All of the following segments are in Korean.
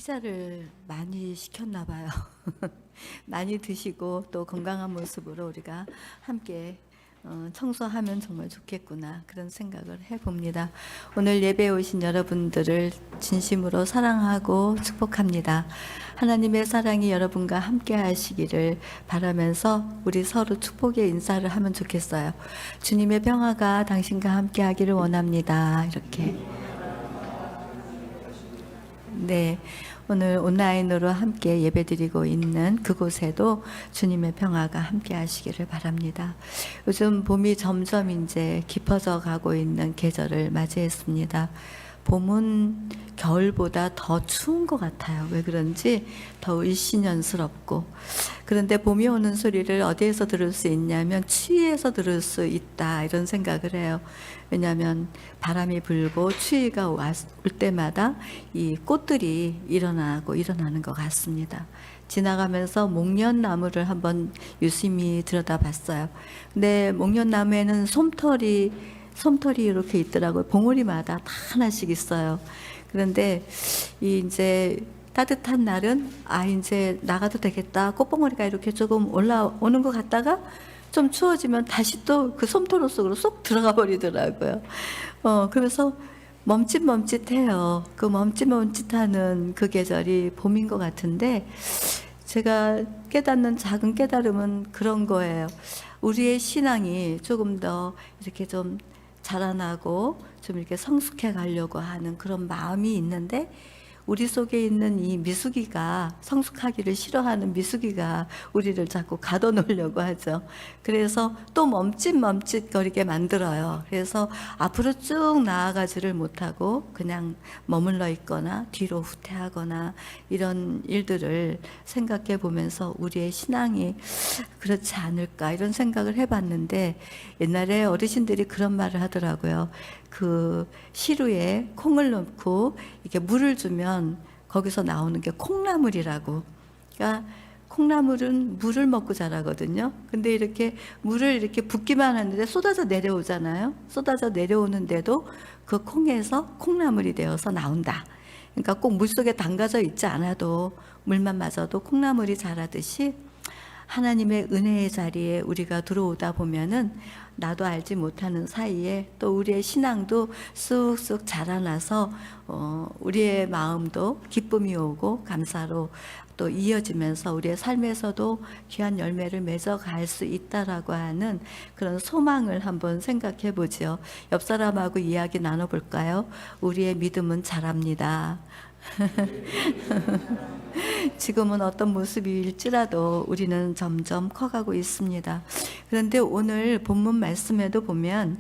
피자를 많이 시켰나 봐요. 많이 드시고 또 건강한 모습으로 우리가 함께 청소하면 정말 좋겠구나 그런 생각을 해봅니다. 오늘 예배에 오신 여러분들을 진심으로 사랑하고 축복합니다. 하나님의 사랑이 여러분과 함께 하시기를 바라면서 우리 서로 축복의 인사를 하면 좋겠어요. 주님의 평화가 당신과 함께 하기를 원합니다. 이렇게. 네, 오늘 온라인으로 함께 예배드리고 있는 그곳에도 주님의 평화가 함께 하시기를 바랍니다. 요즘 봄이 점점 이제 깊어져 가고 있는 계절을 맞이했습니다. 봄은 겨울보다 더 추운 것 같아요. 왜 그런지 더 일신연스럽고. 그런데 봄이 오는 소리를 어디에서 들을 수 있냐면 추위에서 들을 수 있다 이런 생각을 해요. 왜냐하면 바람이 불고 추위가 올 때마다 이 꽃들이 일어나는 것 같습니다. 지나가면서 목련나무를 한번 유심히 들여다봤어요. 근데 목련나무에는 솜털이 이렇게 있더라고요. 봉우리마다 다 하나씩 있어요. 그런데 이제 따뜻한 날은 이제 나가도 되겠다. 꽃봉오리가 이렇게 조금 올라오는 것 같다가 좀 추워지면 다시 또 그 솜토로 속으로 쏙 들어가 버리더라고요. 그래서 멈칫멈칫해요. 그 멈칫멈칫하는 그 계절이 봄인 것 같은데 제가 깨닫는 작은 깨달음은 그런 거예요. 우리의 신앙이 조금 더 이렇게 좀 자라나고 좀 이렇게 성숙해 가려고 하는 그런 마음이 있는데 우리 속에 있는 이 미숙이가 성숙하기를 싫어하는 미숙이가 우리를 자꾸 가둬놓으려고 하죠. 그래서 또 멈칫멈칫거리게 만들어요. 그래서 앞으로 쭉 나아가지를 못하고 그냥 머물러 있거나 뒤로 후퇴하거나 이런 일들을 생각해 보면서 우리의 신앙이 그렇지 않을까 이런 생각을 해봤는데 옛날에 어르신들이 그런 말을 하더라고요. 그 시루에 콩을 넣고 이렇게 물을 주면 거기서 나오는 게 콩나물이라고. 그러니까 콩나물은 물을 먹고 자라거든요. 근데 이렇게 물을 이렇게 붓기만 하는데 쏟아져 내려오잖아요. 쏟아져 내려오는데도 그 콩에서 콩나물이 되어서 나온다. 그러니까 꼭 물속에 담가져 있지 않아도 물만 맞아도 콩나물이 자라듯이 하나님의 은혜의 자리에 우리가 들어오다 보면은 나도 알지 못하는 사이에 또 우리의 신앙도 쑥쑥 자라나서 우리의 마음도 기쁨이 오고 감사로 또 이어지면서 우리의 삶에서도 귀한 열매를 맺어갈 수 있다라고 하는 그런 소망을 한번 생각해 보죠. 옆 사람하고 이야기 나눠볼까요? 우리의 믿음은 자랍니다. 지금은 어떤 모습일지라도 우리는 점점 커가고 있습니다. 그런데 오늘 본문 말씀에도 보면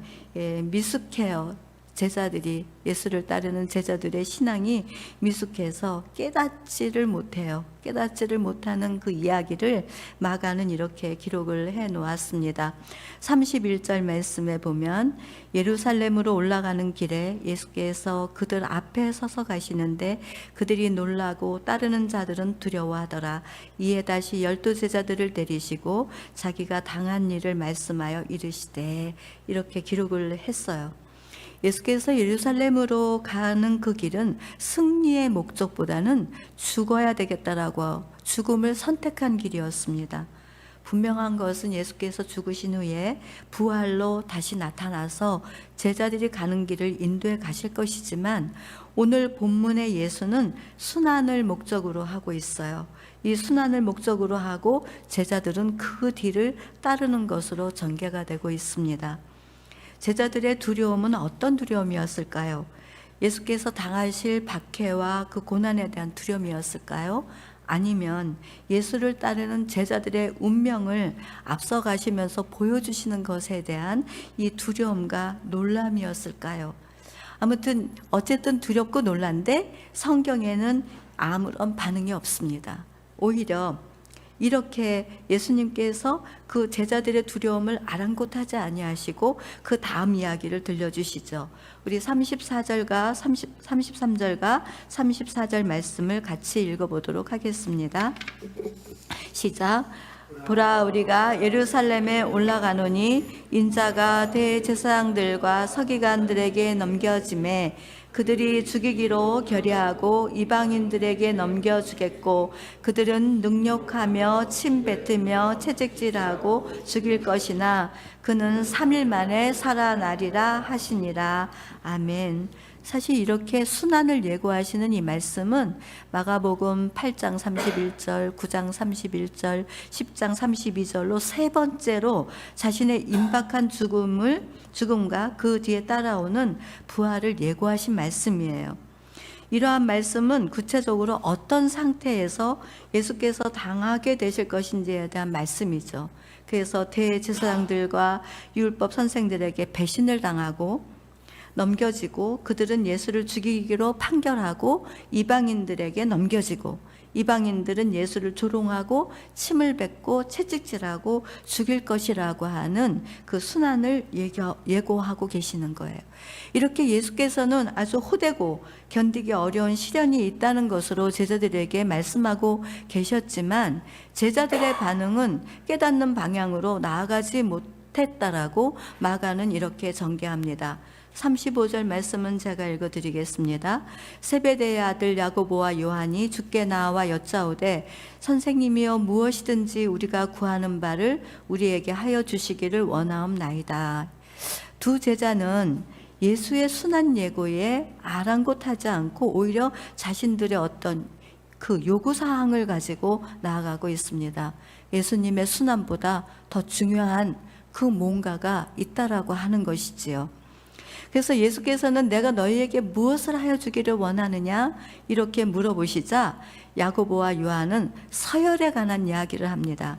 미숙해요. 제자들이 예수를 따르는 제자들의 신앙이 미숙해서 깨닫지를 못해요. 깨닫지를 못하는 그 이야기를 마가는 이렇게 기록을 해 놓았습니다. 31절 말씀에 보면 예루살렘으로 올라가는 길에 예수께서 그들 앞에 서서 가시는데 그들이 놀라고 따르는 자들은 두려워하더라. 이에 다시 12 제자들을 데리시고 자기가 당한 일을 말씀하여 이르시되 이렇게 기록을 했어요. 예수께서 예루살렘으로 가는 그 길은 승리의 목적보다는 죽어야 되겠다라고 죽음을 선택한 길이었습니다. 분명한 것은 예수께서 죽으신 후에 부활로 다시 나타나서 제자들이 가는 길을 인도해 가실 것이지만 오늘 본문의 예수는 순환을 목적으로 하고 있어요. 이 순환을 목적으로 하고 제자들은 그 뒤를 따르는 것으로 전개가 되고 있습니다. 제자들의 두려움은 어떤 두려움이었을까요? 예수께서 당하실 박해와 그 고난에 대한 두려움이었을까요? 아니면 예수를 따르는 제자들의 운명을 앞서가시면서 보여주시는 것에 대한 이 두려움과 놀람이었을까요? 아무튼 어쨌든 두렵고 놀란데 성경에는 아무런 반응이 없습니다. 오히려 이렇게 예수님께서 그 제자들의 두려움을 아랑곳하지 아니하시고 그 다음 이야기를 들려주시죠. 우리 34절과 33절과 34절 말씀을 같이 읽어보도록 하겠습니다. 시작. 보라, 우리가 예루살렘에 올라가노니 인자가 대제사장들과 서기관들에게 넘겨짐에 그들이 죽이기로 결의하고 이방인들에게 넘겨주겠고 그들은 능욕하며 침 뱉으며 채찍질하고 죽일 것이나 그는 3일 만에 살아나리라 하시니라. 아멘. 사실 이렇게 순환을 예고하시는 이 말씀은 마가복음 8장 31절, 9장 31절, 10장 32절로 세 번째로 자신의 임박한 죽음과 그 뒤에 따라오는 부활을 예고하신 말씀이에요. 이러한 말씀은 구체적으로 어떤 상태에서 예수께서 당하게 되실 것인지에 대한 말씀이죠. 그래서 대제사장들과 율법 선생들에게 배신을 당하고 넘겨지고 그들은 예수를 죽이기로 판결하고 이방인들에게 넘겨지고 이방인들은 예수를 조롱하고 침을 뱉고 채찍질하고 죽일 것이라고 하는 그 순환을 예고하고 계시는 거예요. 이렇게 예수께서는 아주 호되고 견디기 어려운 시련이 있다는 것으로 제자들에게 말씀하고 계셨지만 제자들의 반응은 깨닫는 방향으로 나아가지 못했다라고 마가는 이렇게 전개합니다. 35절 말씀은 제가 읽어드리겠습니다. 세베대의 아들 야고보와 요한이 주께 나와 여짜오되 선생님이여 무엇이든지 우리가 구하는 바를 우리에게 하여 주시기를 원하옵나이다. 두 제자는 예수의 순환 예고에 아랑곳하지 않고 오히려 자신들의 어떤 그 요구사항을 가지고 나아가고 있습니다. 예수님의 순환보다 더 중요한 그 뭔가가 있다라고 하는 것이지요. 그래서 예수께서는 내가 너희에게 무엇을 하여 주기를 원하느냐 이렇게 물어보시자 야고보와 요한은 서열에 관한 이야기를 합니다.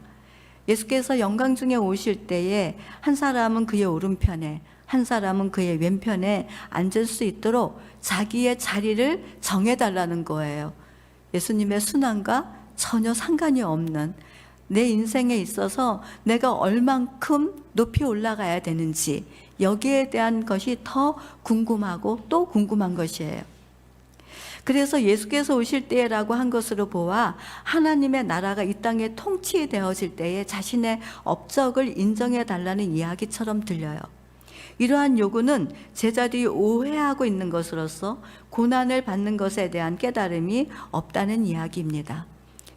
예수께서 영광 중에 오실 때에 한 사람은 그의 오른편에 한 사람은 그의 왼편에 앉을 수 있도록 자기의 자리를 정해달라는 거예요. 예수님의 순환과 전혀 상관이 없는 내 인생에 있어서 내가 얼만큼 높이 올라가야 되는지 여기에 대한 것이 더 궁금하고 또 궁금한 것이에요. 그래서 예수께서 오실 때라고 한 것으로 보아 하나님의 나라가 이 땅에 통치되어질 때에 자신의 업적을 인정해 달라는 이야기처럼 들려요. 이러한 요구는 제자들이 오해하고 있는 것으로서 고난을 받는 것에 대한 깨달음이 없다는 이야기입니다.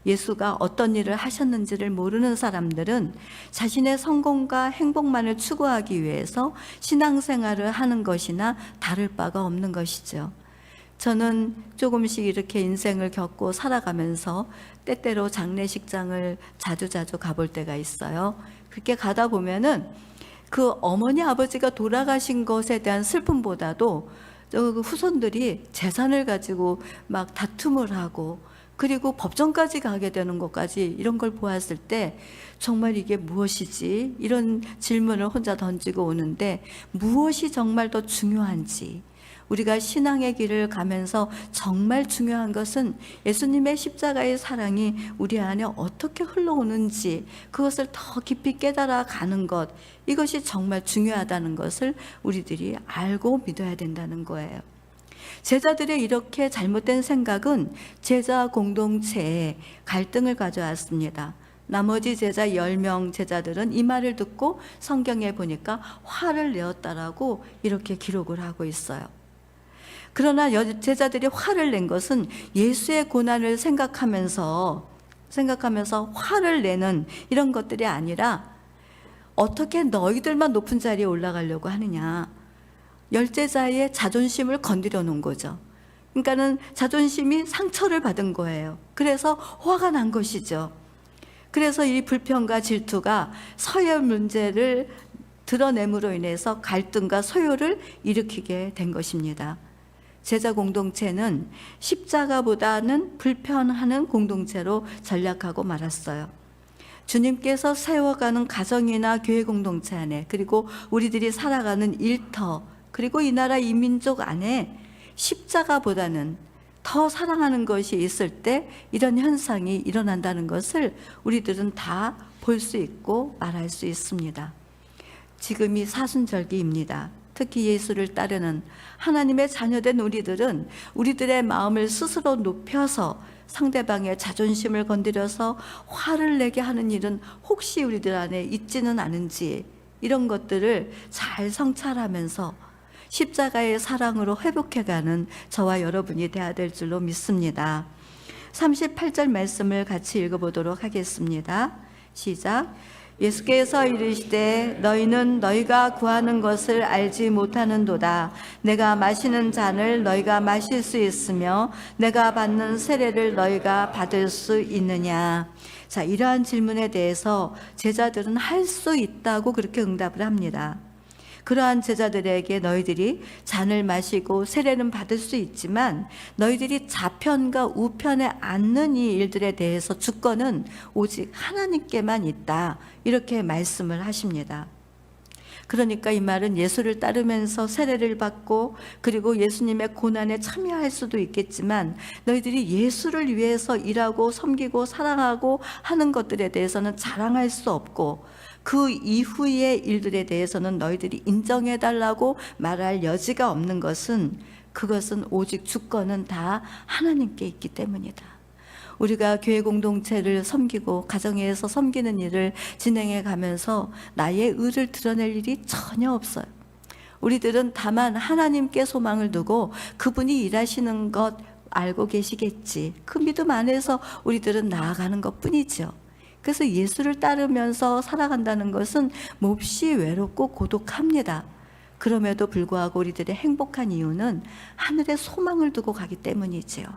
예수가 어떤 일을 하셨는지를 모르는 사람들은 자신의 성공과 행복만을 추구하기 위해서 신앙생활을 하는 것이나 다를 바가 없는 것이죠. 저는 조금씩 이렇게 인생을 겪고 살아가면서 때때로 장례식장을 자주 가볼 때가 있어요. 그렇게 가다 보면은 그 어머니 아버지가 돌아가신 것에 대한 슬픔보다도 그 후손들이 재산을 가지고 막 다툼을 하고 그리고 법정까지 가게 되는 것까지 이런 걸 보았을 때 정말 이게 무엇이지? 이런 질문을 혼자 던지고 오는데 무엇이 정말 더 중요한지 우리가 신앙의 길을 가면서 정말 중요한 것은 예수님의 십자가의 사랑이 우리 안에 어떻게 흘러오는지 그것을 더 깊이 깨달아 가는 것 이것이 정말 중요하다는 것을 우리들이 알고 믿어야 된다는 거예요. 제자들의 이렇게 잘못된 생각은 제자 공동체에 갈등을 가져왔습니다. 나머지 제자 10명 제자들은 이 말을 듣고 성경에 보니까 화를 내었다라고 이렇게 기록을 하고 있어요. 그러나 제자들이 화를 낸 것은 예수의 고난을 생각하면서 화를 내는 이런 것들이 아니라 어떻게 너희들만 높은 자리에 올라가려고 하느냐. 열제자의 자존심을 건드려 놓은 거죠. 그러니까는 자존심이 상처를 받은 거예요. 그래서 화가 난 것이죠. 그래서 이 불평과 질투가 서열 문제를 드러냄으로 인해서 갈등과 소요를 일으키게 된 것입니다. 제자 공동체는 십자가보다는 불편하는 공동체로 전락하고 말았어요. 주님께서 세워가는 가정이나 교회 공동체 안에 그리고 우리들이 살아가는 일터 그리고 이 나라 이 민족 안에 십자가보다는 더 사랑하는 것이 있을 때 이런 현상이 일어난다는 것을 우리들은 다 볼 수 있고 말할 수 있습니다. 지금이 사순절기입니다. 특히 예수를 따르는 하나님의 자녀된 우리들은 우리들의 마음을 스스로 높여서 상대방의 자존심을 건드려서 화를 내게 하는 일은 혹시 우리들 안에 있지는 않은지 이런 것들을 잘 성찰하면서 십자가의 사랑으로 회복해가는 저와 여러분이 되어야 될 줄로 믿습니다. 38절 말씀을 같이 읽어보도록 하겠습니다. 시작. 예수께서 이르시되 너희는 너희가 구하는 것을 알지 못하는도다. 내가 마시는 잔을 너희가 마실 수 있으며 내가 받는 세례를 너희가 받을 수 있느냐. 자, 이러한 질문에 대해서 제자들은 할 수 있다고 그렇게 응답을 합니다. 그러한 제자들에게 너희들이 잔을 마시고 세례는 받을 수 있지만 너희들이 좌편과 우편에 앉는 이 일들에 대해서 주권은 오직 하나님께만 있다, 이렇게 말씀을 하십니다. 그러니까 이 말은 예수를 따르면서 세례를 받고 그리고 예수님의 고난에 참여할 수도 있겠지만 너희들이 예수를 위해서 일하고 섬기고 사랑하고 하는 것들에 대해서는 자랑할 수 없고 그 이후의 일들에 대해서는 너희들이 인정해달라고 말할 여지가 없는 것은, 그것은 오직 주권은 다 하나님께 있기 때문이다. 우리가 교회 공동체를 섬기고 가정에서 섬기는 일을 진행해 가면서 나의 의를 드러낼 일이 전혀 없어요. 우리들은 다만 하나님께 소망을 두고 그분이 일하시는 것 알고 계시겠지, 그 믿음 안에서 우리들은 나아가는 것 뿐이죠. 그래서 예수를 따르면서 살아간다는 것은 몹시 외롭고 고독합니다. 그럼에도 불구하고 우리들의 행복한 이유는 하늘에 소망을 두고 가기 때문이지요.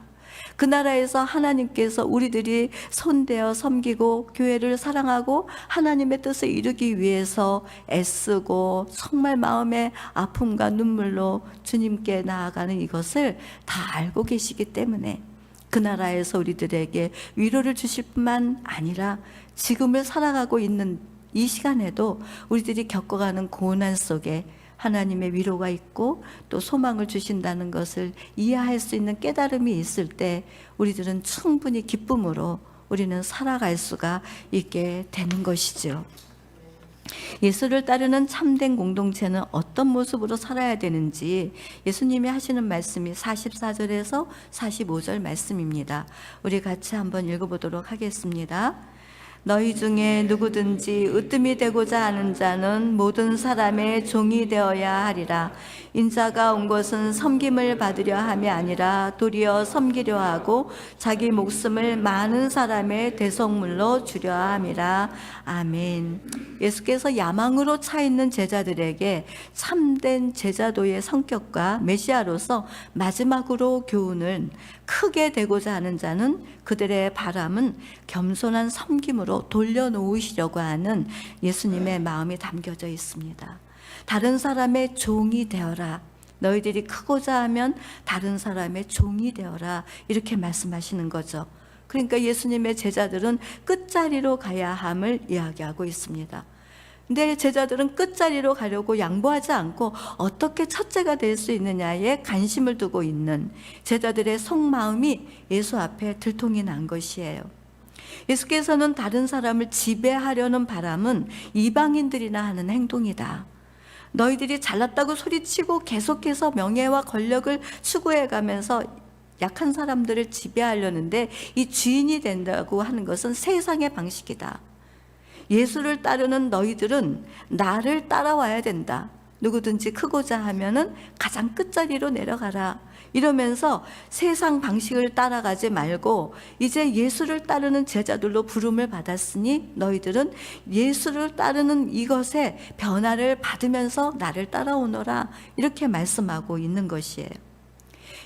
그 나라에서 하나님께서 우리들이 손대어 섬기고 교회를 사랑하고 하나님의 뜻을 이루기 위해서 애쓰고 정말 마음의 아픔과 눈물로 주님께 나아가는 이것을 다 알고 계시기 때문에 그 나라에서 우리들에게 위로를 주실 뿐만 아니라 지금을 살아가고 있는 이 시간에도 우리들이 겪어가는 고난 속에 하나님의 위로가 있고 또 소망을 주신다는 것을 이해할 수 있는 깨달음이 있을 때 우리들은 충분히 기쁨으로 우리는 살아갈 수가 있게 되는 것이죠. 예수를 따르는 참된 공동체는 어떤 모습으로 살아야 되는지 예수님이 하시는 말씀이 44절에서 45절 말씀입니다. 우리 같이 한번 읽어보도록 하겠습니다. 너희 중에 누구든지 으뜸이 되고자 하는 자는 모든 사람의 종이 되어야 하리라. 인자가 온 것은 섬김을 받으려 함이 아니라 도리어 섬기려 하고 자기 목숨을 많은 사람의 대속물로 주려 함이라. 아멘. 예수께서 야망으로 차 있는 제자들에게 참된 제자도의 성격과 메시아로서 마지막으로 교훈은, 크게 되고자 하는 자는 그들의 바람은 겸손한 섬김으로 돌려놓으시려고 하는 예수님의 마음이 담겨져 있습니다. 다른 사람의 종이 되어라. 너희들이 크고자 하면 다른 사람의 종이 되어라, 이렇게 말씀하시는 거죠. 그러니까 예수님의 제자들은 끝자리로 가야 함을 이야기하고 있습니다. 근데 제자들은 끝자리로 가려고 양보하지 않고 어떻게 첫째가 될 수 있느냐에 관심을 두고 있는 제자들의 속마음이 예수 앞에 들통이 난 것이에요. 예수께서는 다른 사람을 지배하려는 바람은 이방인들이나 하는 행동이다. 너희들이 잘났다고 소리치고 계속해서 명예와 권력을 추구해 가면서 약한 사람들을 지배하려는데 이 주인이 된다고 하는 것은 세상의 방식이다. 예수를 따르는 너희들은 나를 따라와야 된다. 누구든지 크고자 하면은 가장 끝자리로 내려가라. 이러면서 세상 방식을 따라가지 말고 이제 예수를 따르는 제자들로 부름을 받았으니 너희들은 예수를 따르는 이것에 변화를 받으면서 나를 따라오너라, 이렇게 말씀하고 있는 것이에요.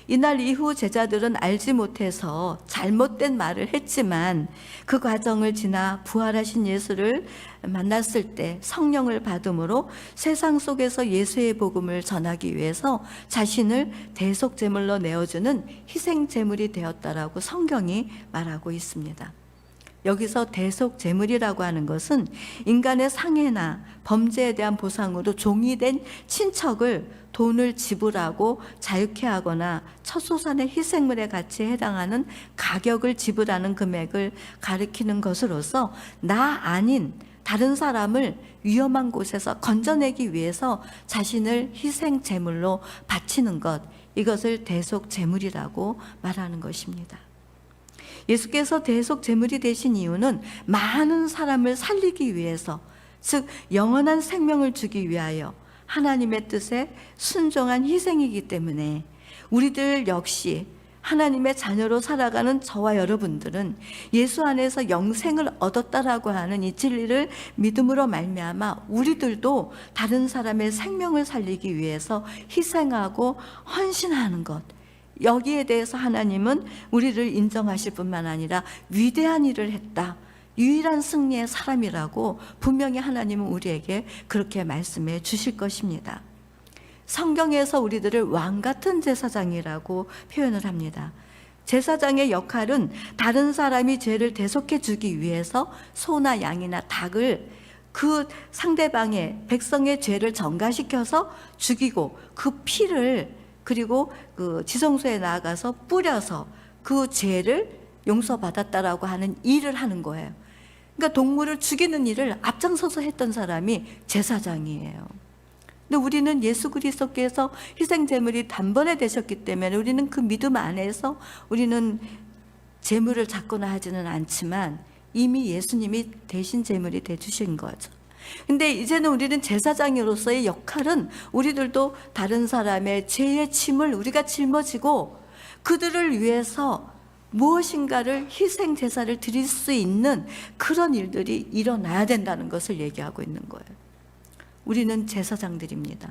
이날 이후 제자들은 알지 못해서 잘못된 말을 했지만 그 과정을 지나 부활하신 예수를 만났을 때 성령을 받음으로 세상 속에서 예수의 복음을 전하기 위해서 자신을 대속제물로 내어주는 희생제물이 되었다라고 성경이 말하고 있습니다. 여기서 대속제물이라고 하는 것은 인간의 상해나 범죄에 대한 보상으로 종이 된 친척을 돈을 지불하고 자유케 하거나 첫 소산의 희생물에 같이 해당하는 가격을 지불하는 금액을 가리키는 것으로서 나 아닌 다른 사람을 위험한 곳에서 건져내기 위해서 자신을 희생제물로 바치는 것, 이것을 대속제물이라고 말하는 것입니다. 예수께서 대속제물이 되신 이유는 많은 사람을 살리기 위해서, 즉 영원한 생명을 주기 위하여 하나님의 뜻에 순종한 희생이기 때문에 우리들 역시 하나님의 자녀로 살아가는 저와 여러분들은 예수 안에서 영생을 얻었다라고 하는 이 진리를 믿음으로 말미암아 우리들도 다른 사람의 생명을 살리기 위해서 희생하고 헌신하는 것, 여기에 대해서 하나님은 우리를 인정하실 뿐만 아니라 위대한 일을 했다, 유일한 승리의 사람이라고 분명히 하나님은 우리에게 그렇게 말씀해 주실 것입니다. 성경에서 우리들을 왕같은 제사장이라고 표현을 합니다. 제사장의 역할은 다른 사람이 죄를 대속해 주기 위해서 소나 양이나 닭을 그 상대방의 백성의 죄를 전가시켜서 죽이고 그 피를 그리고 그 지성소에 나아가서 뿌려서 그 죄를 용서받았다라고 하는 일을 하는 거예요. 그러니까 동물을 죽이는 일을 앞장서서 했던 사람이 제사장이에요. 근데 우리는 예수 그리스도께서 희생 제물이 단번에 되셨기 때문에 우리는 그 믿음 안에서 우리는 제물을 잡거나 하지는 않지만 이미 예수님이 대신 제물이 돼 주신 거죠. 근데 이제는 우리는 제사장으로서의 역할은 우리들도 다른 사람의 죄의 짐을 우리가 짊어지고 그들을 위해서 무엇인가를 희생 제사를 드릴 수 있는 그런 일들이 일어나야 된다는 것을 얘기하고 있는 거예요. 우리는 제사장들입니다.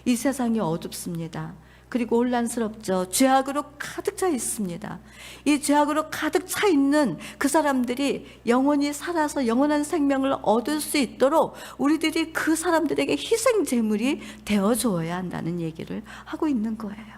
이 세상이 어둡습니다. 그리고 혼란스럽죠. 죄악으로 가득 차 있습니다. 이 죄악으로 가득 차 있는 그 사람들이 영원히 살아서 영원한 생명을 얻을 수 있도록 우리들이 그 사람들에게 희생 제물이 되어줘야 한다는 얘기를 하고 있는 거예요.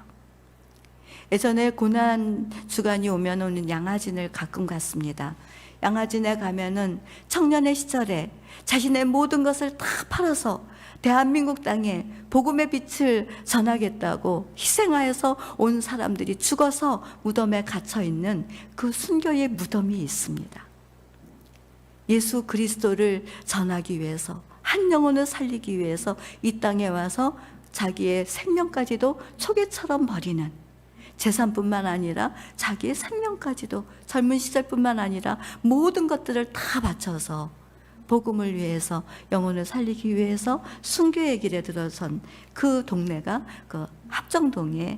예전에 고난 주간이 오면 양화진을 가끔 갔습니다. 양화진에 가면은 청년의 시절에 자신의 모든 것을 다 팔아서 대한민국 땅에 복음의 빛을 전하겠다고 희생하여서 온 사람들이 죽어서 무덤에 갇혀 있는 그 순교의 무덤이 있습니다. 예수 그리스도를 전하기 위해서, 한 영혼을 살리기 위해서 이 땅에 와서 자기의 생명까지도 초계처럼 버리는, 재산뿐만 아니라 자기의 생명까지도, 젊은 시절뿐만 아니라 모든 것들을 다 바쳐서 복음을 위해서, 영혼을 살리기 위해서 순교의 길에 들어선 그 동네가 그 합정동에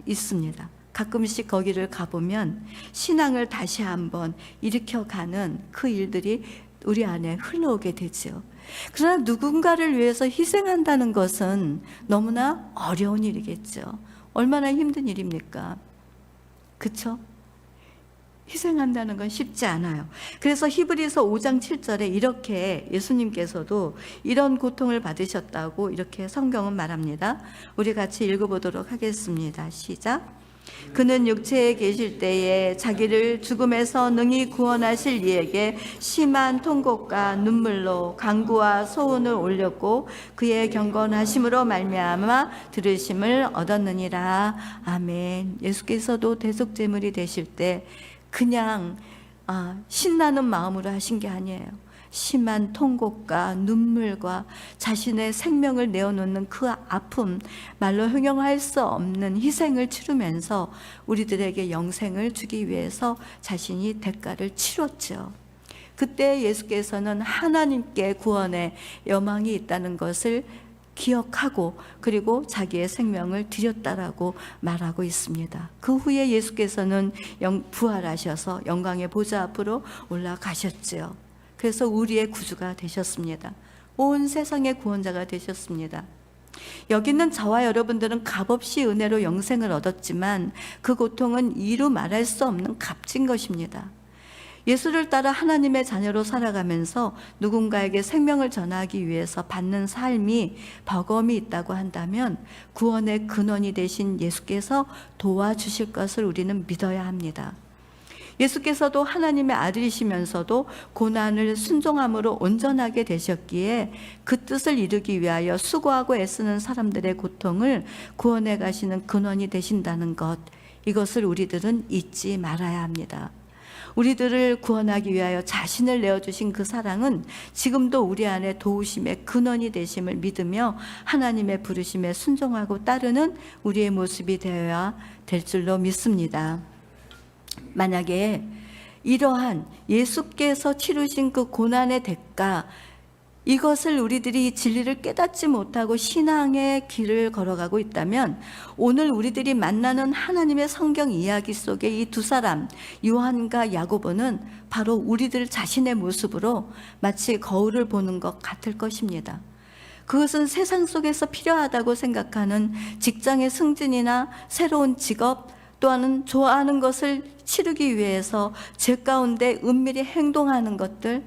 있습니다. 가끔씩 거기를 가보면 신앙을 다시 한번 일으켜가는 그 일들이 우리 안에 흘러오게 되죠. 그러나 누군가를 위해서 희생한다는 것은 너무나 어려운 일이겠죠. 얼마나 힘든 일입니까? 그렇죠? 희생한다는 건 쉽지 않아요. 그래서 히브리서 5장 7절에 이렇게 예수님께서도 이런 고통을 받으셨다고 이렇게 성경은 말합니다. 우리 같이 읽어보도록 하겠습니다. 시작. 그는 육체에 계실 때에 자기를 죽음에서 능히 구원하실 이에게 심한 통곡과 눈물로 간구와 소원을 올렸고 그의 경건하심으로 말미암아 들으심을 얻었느니라. 아멘. 예수께서도 대속제물이 되실 때 그냥 신나는 마음으로 하신 게 아니에요. 심한 통곡과 눈물과 자신의 생명을 내어놓는 그 아픔, 말로 형용할 수 없는 희생을 치르면서 우리들에게 영생을 주기 위해서 자신이 대가를 치렀죠. 그때 예수께서는 하나님께 구원의 여망이 있다는 것을 기억하고 그리고 자기의 생명을 드렸다라고 말하고 있습니다. 그 후에 예수께서는 부활하셔서 영광의 보좌 앞으로 올라가셨지요. 그래서 우리의 구주가 되셨습니다. 온 세상의 구원자가 되셨습니다. 여기 있는 저와 여러분들은 값없이 은혜로 영생을 얻었지만 그 고통은 이루 말할 수 없는 값진 것입니다. 예수를 따라 하나님의 자녀로 살아가면서 누군가에게 생명을 전하기 위해서 받는 삶이 버거움이 있다고 한다면 구원의 근원이 되신 예수께서 도와주실 것을 우리는 믿어야 합니다. 예수께서도 하나님의 아들이시면서도 고난을 순종함으로 온전하게 되셨기에 그 뜻을 이루기 위하여 수고하고 애쓰는 사람들의 고통을 구원해 가시는 근원이 되신다는 것, 이것을 우리들은 잊지 말아야 합니다. 우리들을 구원하기 위하여 자신을 내어주신 그 사랑은 지금도 우리 안에 도우심의 근원이 되심을 믿으며 하나님의 부르심에 순종하고 따르는 우리의 모습이 되어야 될 줄로 믿습니다. 만약에 이러한 예수께서 치르신 그 고난의 대가, 이것을 우리들이 진리를 깨닫지 못하고 신앙의 길을 걸어가고 있다면 오늘 우리들이 만나는 하나님의 성경 이야기 속에 이 두 사람 요한과 야고보는 바로 우리들 자신의 모습으로 마치 거울을 보는 것 같을 것입니다. 그것은 세상 속에서 필요하다고 생각하는 직장의 승진이나 새로운 직업, 또한 좋아하는 것을 치르기 위해서 제 가운데 은밀히 행동하는 것들,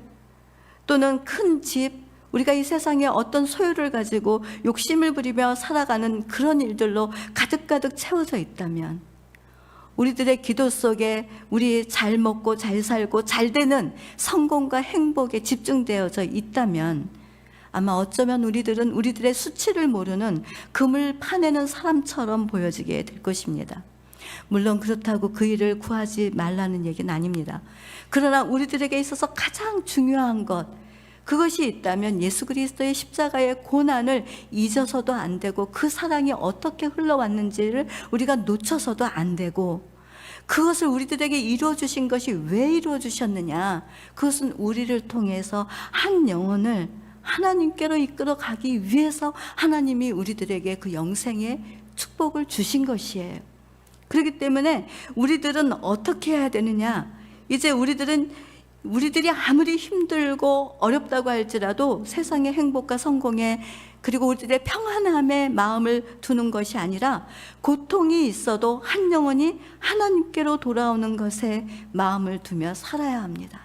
또는 큰 집, 우리가 이 세상에 어떤 소유를 가지고 욕심을 부리며 살아가는 그런 일들로 가득가득 채워져 있다면, 우리들의 기도 속에 우리 잘 먹고 잘 살고 잘 되는 성공과 행복에 집중되어져 있다면 아마 어쩌면 우리들은 우리들의 수치를 모르는 금을 파내는 사람처럼 보여지게 될 것입니다. 물론 그렇다고 그 일을 구하지 말라는 얘기는 아닙니다. 그러나 우리들에게 있어서 가장 중요한 것, 그것이 있다면 예수 그리스도의 십자가의 고난을 잊어서도 안 되고 그 사랑이 어떻게 흘러왔는지를 우리가 놓쳐서도 안 되고, 그것을 우리들에게 이루어 주신 것이 왜 이루어 주셨느냐, 그것은 우리를 통해서 한 영혼을 하나님께로 이끌어 가기 위해서 하나님이 우리들에게 그 영생의 축복을 주신 것이에요. 그렇기 때문에 우리들은 어떻게 해야 되느냐, 이제 우리들이 아무리 힘들고 어렵다고 할지라도 세상의 행복과 성공에, 그리고 우리들의 평안함에 마음을 두는 것이 아니라 고통이 있어도 한 영혼이 하나님께로 돌아오는 것에 마음을 두며 살아야 합니다.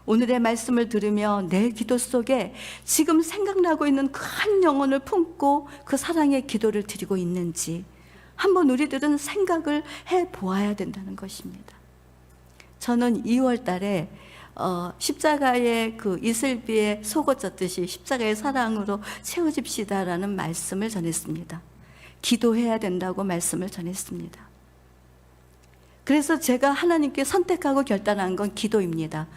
오늘의 말씀을 들으며 내 기도 속에 지금 생각나고 있는 그 한 영혼을 품고 그 사랑의 기도를 드리고 있는지 한번 우리들은 생각을 해 보아야 된다는 것입니다. 저는 2월 달에 십자가의 그 이슬비에 속옷 젖듯이 십자가의 사랑으로 채워집시다라는 말씀을 전했습니다. 기도해야 된다고 말씀을 전했습니다. 그래서 제가 하나님께 선택하고 결단한 건 기도입니다.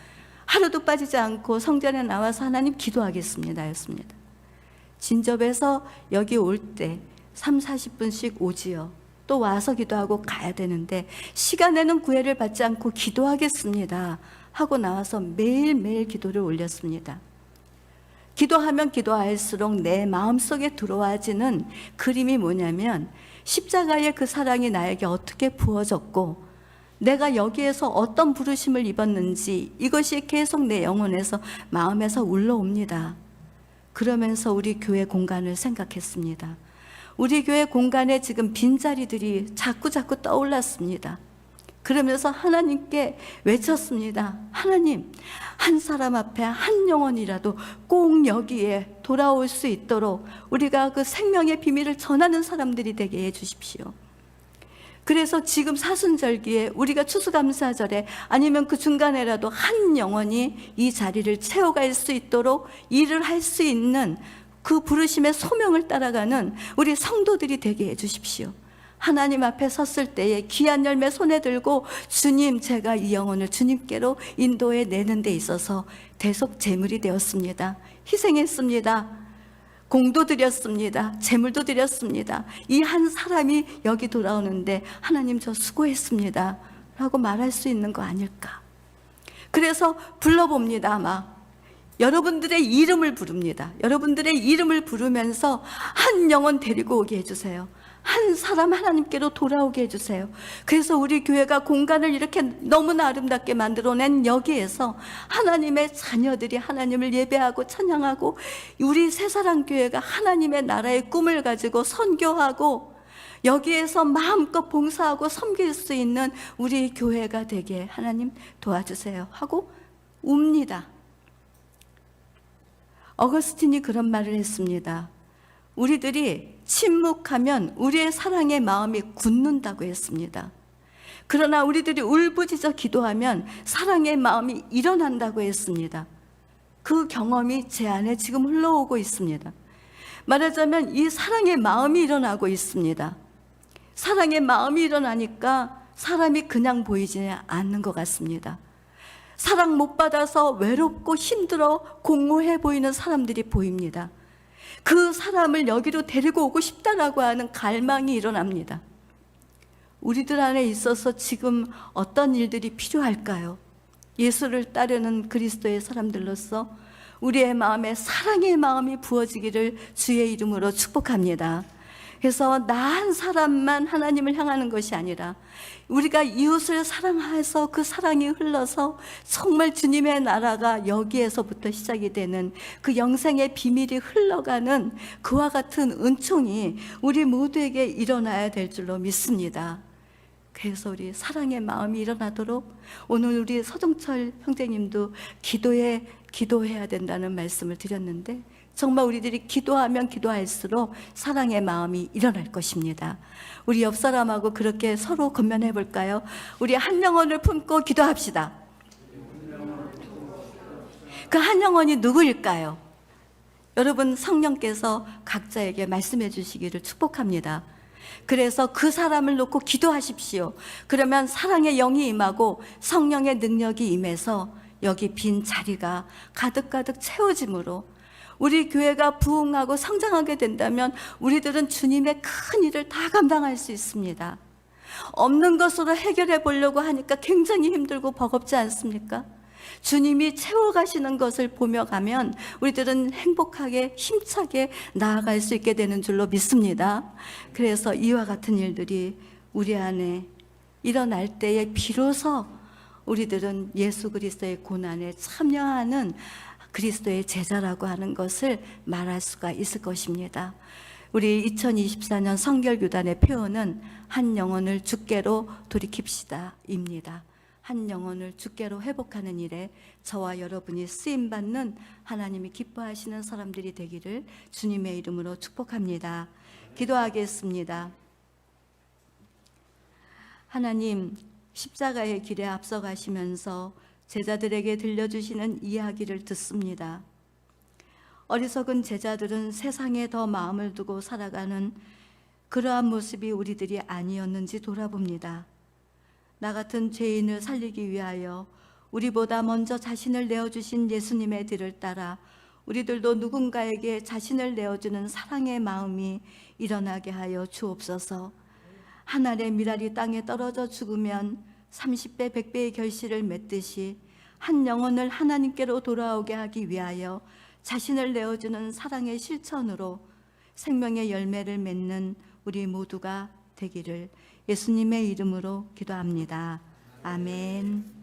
하루도 빠지지 않고 성전에 나와서 하나님 기도하겠습니다 였습니다. 진접해서 여기 올 때 30-40분씩 오지요. 또 와서 기도하고 가야 되는데 시간에는 구애를 받지 않고 기도하겠습니다 하고 나와서 매일매일 기도를 올렸습니다. 기도하면 기도할수록 내 마음속에 들어와지는 그림이 뭐냐면, 십자가의 그 사랑이 나에게 어떻게 부어졌고 내가 여기에서 어떤 부르심을 입었는지 이것이 계속 내 영혼에서, 마음에서 울러옵니다. 그러면서 우리 교회 공간을 생각했습니다. 우리 교회 공간에 지금 빈자리들이 자꾸 떠올랐습니다. 그러면서 하나님께 외쳤습니다. 하나님, 한 사람 앞에 한 영혼이라도 꼭 여기에 돌아올 수 있도록 우리가 그 생명의 비밀을 전하는 사람들이 되게 해주십시오. 그래서 지금 사순절기에 우리가 추수감사절에 아니면 그 중간에라도 한 영혼이 이 자리를 채워갈 수 있도록 일을 할 수 있는 그 부르심의 소명을 따라가는 우리 성도들이 되게 해주십시오. 하나님 앞에 섰을 때에 귀한 열매 손에 들고, 주님, 제가 이 영혼을 주님께로 인도해 내는 데 있어서 대속 제물이 되었습니다. 희생했습니다. 공도 드렸습니다. 제물도 드렸습니다. 이 한 사람이 여기 돌아오는데 하나님 저 수고했습니다 라고 말할 수 있는 거 아닐까. 그래서 불러봅니다. 막 여러분들의 이름을 부릅니다. 여러분들의 이름을 부르면서 한 영혼 데리고 오게 해주세요. 한 사람 하나님께로 돌아오게 해주세요. 그래서 우리 교회가 공간을 이렇게 너무나 아름답게 만들어낸 여기에서 하나님의 자녀들이 하나님을 예배하고 찬양하고, 우리 새사랑교회가 하나님의 나라의 꿈을 가지고 선교하고 여기에서 마음껏 봉사하고 섬길 수 있는 우리 교회가 되게 하나님 도와주세요 하고 웁니다. 어거스틴이 그런 말을 했습니다. 우리들이 침묵하면 우리의 사랑의 마음이 굳는다고 했습니다. 그러나 우리들이 울부짖어 기도하면 사랑의 마음이 일어난다고 했습니다. 그 경험이 제 안에 지금 흘러오고 있습니다. 말하자면 이 사랑의 마음이 일어나고 있습니다. 사랑의 마음이 일어나니까 사람이 그냥 보이지 않는 것 같습니다. 사랑 못 받아서 외롭고 힘들어 공허해 보이는 사람들이 보입니다. 그 사람을 여기로 데리고 오고 싶다라고 하는 갈망이 일어납니다. 우리들 안에 있어서 지금 어떤 일들이 필요할까요? 예수를 따르는 그리스도의 사람들로서 우리의 마음에 사랑의 마음이 부어지기를 주의 이름으로 축복합니다. 그래서 나 한 사람만 하나님을 향하는 것이 아니라 우리가 이웃을 사랑해서 그 사랑이 흘러서 정말 주님의 나라가 여기에서부터 시작이 되는 그 영생의 비밀이 흘러가는 그와 같은 은총이 우리 모두에게 일어나야 될 줄로 믿습니다. 그래서 우리 사랑의 마음이 일어나도록 오늘 우리 서동철 형제님도 기도해야 된다는 말씀을 드렸는데, 정말 우리들이 기도하면 기도할수록 사랑의 마음이 일어날 것입니다. 우리 옆 사람하고 그렇게 서로 건면해 볼까요? 우리 한 영혼을 품고 기도합시다. 그 한 영혼이 누구일까요? 여러분, 성령께서 각자에게 말씀해 주시기를 축복합니다. 그래서 그 사람을 놓고 기도하십시오. 그러면 사랑의 영이 임하고 성령의 능력이 임해서 여기 빈 자리가 가득가득 채워짐으로 우리 교회가 부흥하고 성장하게 된다면 우리들은 주님의 큰 일을 다 감당할 수 있습니다. 없는 것으로 해결해 보려고 하니까 굉장히 힘들고 버겁지 않습니까? 주님이 채워가시는 것을 보며 가면 우리들은 행복하게 힘차게 나아갈 수 있게 되는 줄로 믿습니다. 그래서 이와 같은 일들이 우리 안에 일어날 때에 비로소 우리들은 예수 그리스도의 고난에 참여하는 그리스도의 제자라고 하는 것을 말할 수가 있을 것입니다. 우리 2024년 성결교단의 표어는 한 영혼을 주께로 돌이킵시다 입니다. 한 영혼을 주께로 회복하는 일에 저와 여러분이 쓰임받는 하나님이 기뻐하시는 사람들이 되기를 주님의 이름으로 축복합니다. 기도하겠습니다. 하나님, 십자가의 길에 앞서가시면서 제자들에게 들려주시는 이야기를 듣습니다. 어리석은 제자들은 세상에 더 마음을 두고 살아가는 그러한 모습이 우리들이 아니었는지 돌아봅니다. 나 같은 죄인을 살리기 위하여 우리보다 먼저 자신을 내어주신 예수님의 뒤를 따라 우리들도 누군가에게 자신을 내어주는 사랑의 마음이 일어나게 하여 주옵소서. 한 알의 밀알이 땅에 떨어져 죽으면 30배 100배의 결실을 맺듯이 한 영혼을 하나님께로 돌아오게 하기 위하여 자신을 내어주는 사랑의 실천으로 생명의 열매를 맺는 우리 모두가 되기를 예수님의 이름으로 기도합니다. 아멘.